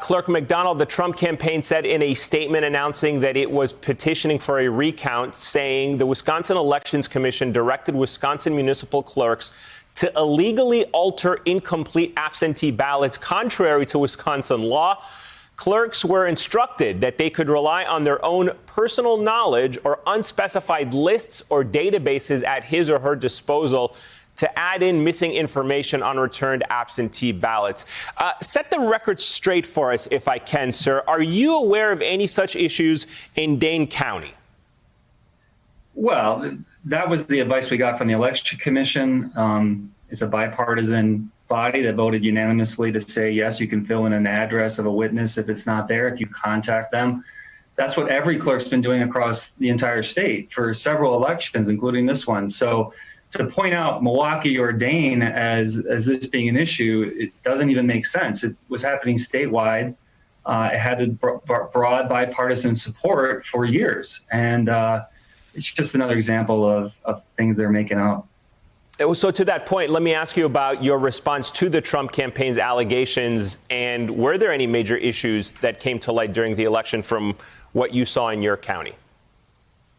Clerk McDonald, the Trump campaign said in a statement announcing that it was petitioning for a recount, saying the Wisconsin Elections Commission directed Wisconsin municipal clerks to illegally alter incomplete absentee ballots contrary to Wisconsin law. Clerks were instructed that they could rely on their own personal knowledge or unspecified lists or databases at his or her disposal to add in missing information on returned absentee ballots. Set the record straight for us, if I can, sir. Are you aware of any such issues in Dane County? Well, that was the advice we got from the Election Commission. It's a bipartisan body that voted unanimously to say, yes, you can fill in an address of a witness if it's not there, if you contact them. That's what every clerk's been doing across the entire state for several elections, including this one. So to point out Milwaukee or Dane as this being an issue, it doesn't even make sense. It was happening statewide. It had broad bipartisan support for years. And it's just another example of things they're making up. So to that point, let me ask you about your response to the Trump campaign's allegations. And were there any major issues that came to light during the election from what you saw in your county?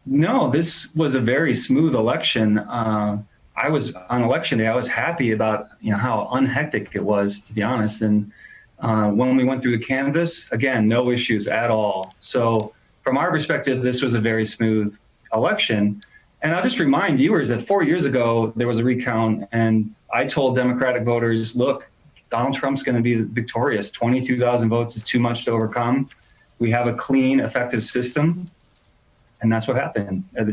No, this was a very smooth election. I was on election day. I was happy about how unhectic it was, to be honest. And when we went through the canvass, again, no issues at all. So from our perspective, this was a very smooth election. And I'll just remind viewers that 4 years ago, there was a recount, and I told Democratic voters, look, Donald Trump's going to be victorious. 22,000 votes is too much to overcome. We have a clean, effective system, and that's what happened. I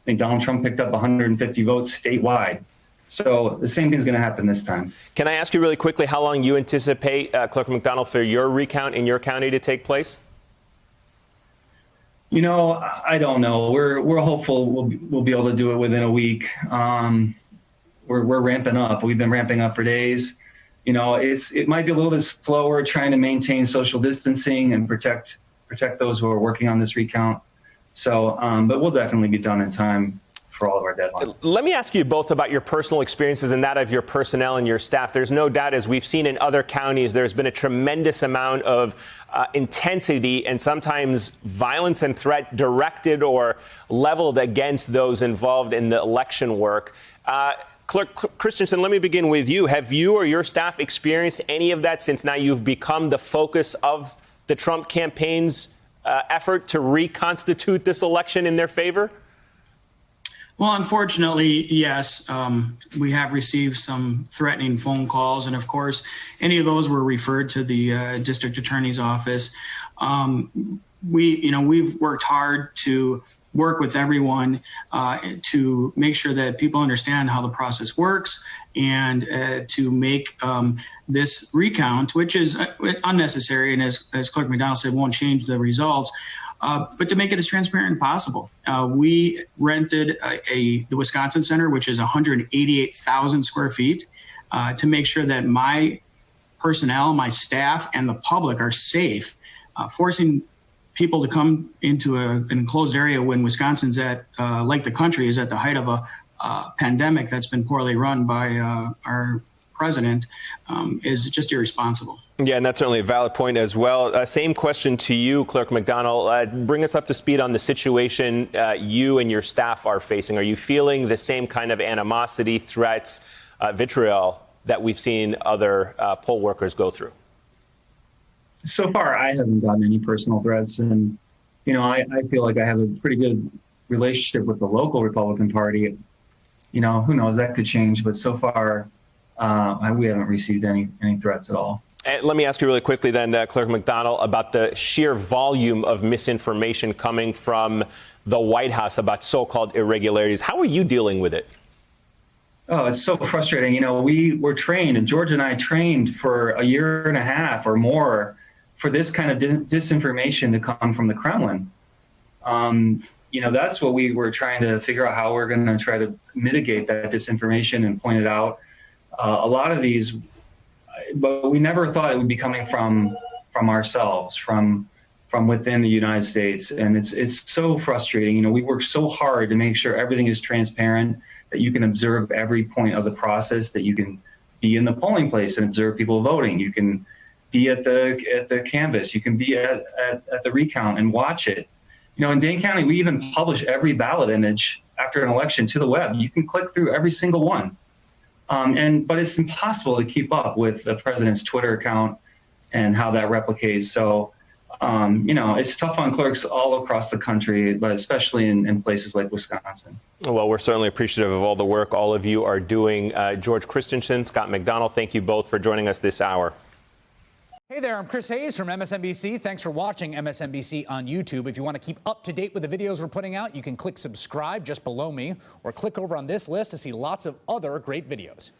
think Donald Trump picked up 150 votes statewide. So the same thing's going to happen this time. Can I ask you really quickly how long you anticipate, Clerk McDonald, for your recount in your county to take place? I don't know. We're hopeful we'll be able to do it within a week. We're ramping up. We've been ramping up for days. It might be a little bit slower trying to maintain social distancing and protect those who are working on this recount. So, but we'll definitely be done in time for all of our deadlines. Let me ask you both about your personal experiences and that of your personnel and your staff. There's no doubt, as we've seen in other counties, there's been a tremendous amount of intensity and sometimes violence and threat directed or leveled against those involved in the election work. Clerk Christensen, let me begin with you. Have you or your staff experienced any of that since now you've become the focus of the Trump campaign's effort to reconstitute this election in their favor? Well, unfortunately, yes, we have received some threatening phone calls. And of course, any of those were referred to the district attorney's office. We've worked hard to work with everyone to make sure that people understand how the process works and to make this recount, which is unnecessary, and as Clerk McDonald said, won't change the results, but to make it as transparent as possible. We rented the Wisconsin Center, which is 188,000 square feet, to make sure that my personnel, my staff, and the public are safe. Forcing people to come into an enclosed area when Wisconsin's at, like the country, is at the height of a pandemic that's been poorly run by our president is just irresponsible. Yeah, and that's certainly a valid point as well. Same question to you, Clerk McDonald. Bring us up to speed on the situation you and your staff are facing. Are you feeling the same kind of animosity, threats, vitriol that we've seen other poll workers go through? So far, I haven't gotten any personal threats. And, I feel like I have a pretty good relationship with the local Republican Party. Who knows, that could change. But so far, we haven't received any threats at all. And let me ask you really quickly then, Clerk McDonald, about the sheer volume of misinformation coming from the White House about so-called irregularities. How are you dealing with it? Oh, it's so frustrating. We were trained, and George and I trained for a year and a half or more for this kind of disinformation to come from the Kremlin. That's what we were trying to figure out, how we're going to try to mitigate that disinformation and point it out. A lot of these, but we never thought it would be coming from ourselves, from within the United States. And it's so frustrating. We work so hard to make sure everything is transparent, that you can observe every point of the process, that you can be in the polling place and observe people voting. You can be be at the canvas. You can be at the recount and watch it. You know, in Dane County, we even publish every ballot image after an election to the web. You can click through every single one. But it's impossible to keep up with the president's Twitter account and how that replicates. So, you know, it's tough on clerks all across the country, but especially in places like Wisconsin. Well, we're certainly appreciative of all the work all of you are doing. George Christensen, Scott McDonald, thank you both for joining us this hour. Hey there, I'm Chris Hayes from MSNBC. Thanks for watching MSNBC on YouTube. If you want to keep up to date with the videos we're putting out, you can click subscribe just below me or click over on this list to see lots of other great videos.